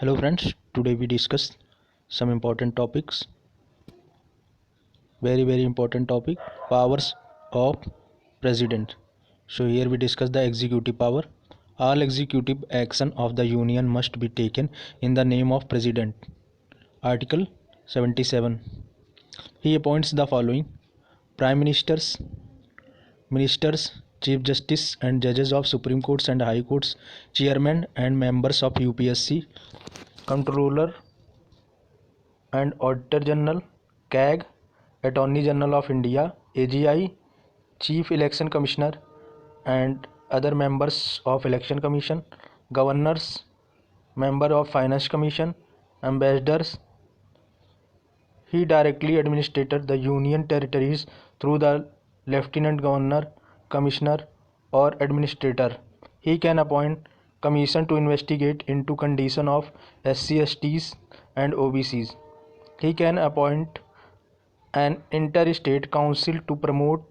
Hello friends, today we discuss some important topics. Very important topic, powers of president. So here we discuss the executive power. All executive action of the union must be taken in the name of president. Article 77. He appoints the following: prime ministers, chief justice and judges of supreme courts and high courts, chairman and members of UPSC, controller and Auditor General, CAG, Attorney General of India, AGI, Chief Election Commissioner, and other members of Election Commission, governors, member of Finance Commission, ambassadors. He directly administrated the Union territories through the Lieutenant Governor, Commissioner, or Administrator. He can appoint commission to investigate into condition of SC/STs and OBCs. He can appoint an interstate council to promote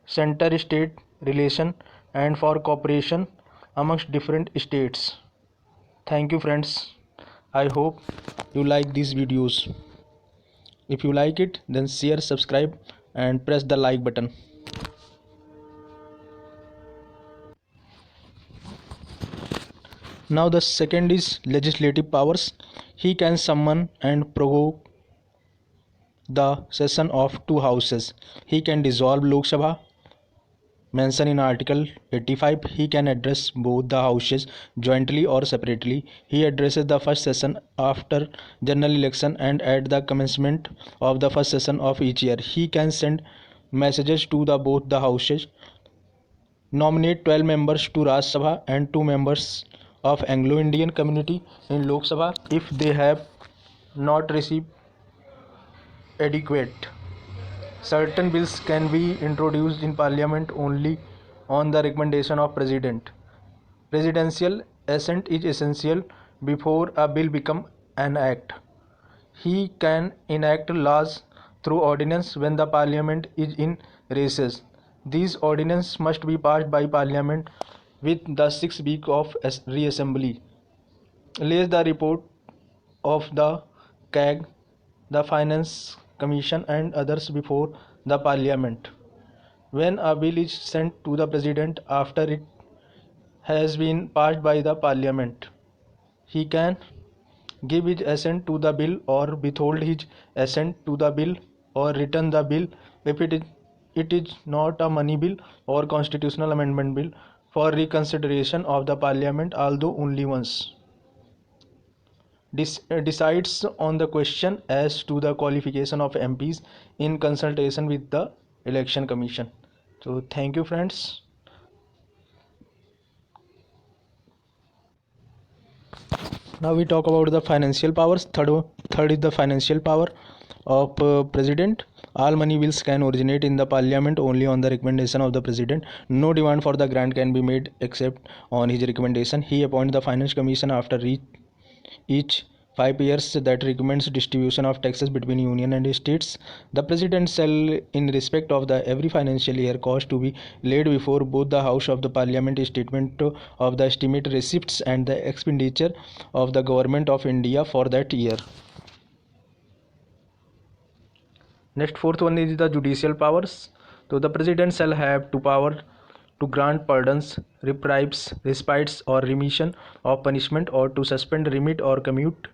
center-state relation and for cooperation amongst different states. Thank you friends. I hope you like these videos. If you like it, then share, subscribe and press the like button. Now the second is legislative powers. He can summon and prorogue the session of two houses. He can dissolve Lok Sabha. Mentioned in Article 85, he can address both the houses jointly or separately. He addresses the first session after general election and at the commencement of the first session of each year. He can send messages to both the houses. Nominate 12 members to Raj Sabha and 2 members of Anglo-Indian community in Lok Sabha if they have not received adequate. Certain bills can be introduced in parliament only on the recommendation of president. Presidential assent is essential before a bill become an act. He can enact laws through ordinance when the parliament is in recess. These ordinances must be passed by parliament with the 6 week of reassembly. Lays the report of the CAG, the Finance Commission and others before the Parliament. When a bill is sent to the President after it has been passed by the Parliament, he can give his assent to the bill or withhold his assent to the bill or return the bill if it is not a money bill or constitutional amendment bill for reconsideration of the Parliament, although only once. Decides on the question as to the qualification of MPs in consultation with the Election Commission. So thank you friends. Now we talk about the financial powers. Third is the financial power of president. All money bills can originate in the parliament only on the recommendation of the president. No demand for the grant can be made except on his recommendation. He appoints the finance commission after each 5 years that recommends distribution of taxes between union and states. The president shall, in respect of the every financial year, cause to be laid before both the house of the parliament statement of the estimate receipts and the expenditure of the government of India for that year. Next, fourth one is the judicial powers. So the president shall have power to grant pardons, reprieves, respites or remission of punishment, or to suspend, remit or commute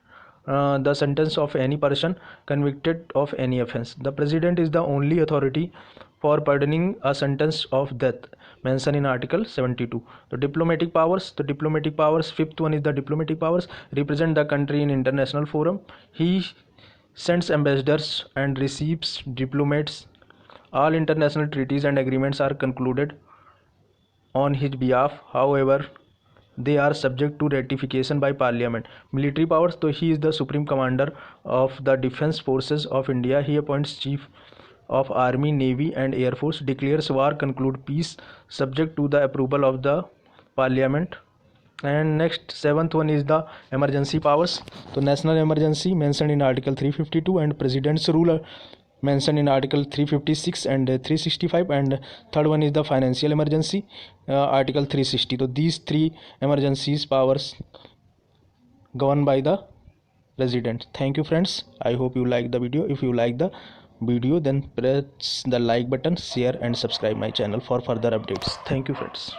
the sentence of any person convicted of any offence. The president is the only authority for pardoning a sentence of death mentioned in Article 72. The diplomatic powers. Fifth one is the diplomatic powers. Represent the country in international forum. He sends ambassadors and receives diplomats. All international treaties and agreements are concluded on his behalf. However, they are subject to ratification by parliament. Military powers. So he is the supreme commander of the defense forces of India. He appoints chief of army, navy and air force, declares war, conclude peace subject to the approval of the parliament. And next, seventh one is the emergency powers. So national emergency mentioned in Article 352 and president's rule mentioned in Article 356 and 365, and third one is the financial emergency, Article 360. So these three emergencies powers governed by the president. Thank you friends. I hope you like the video. If you like the video, then press the like button, share and subscribe my channel for further updates. Thank you friends.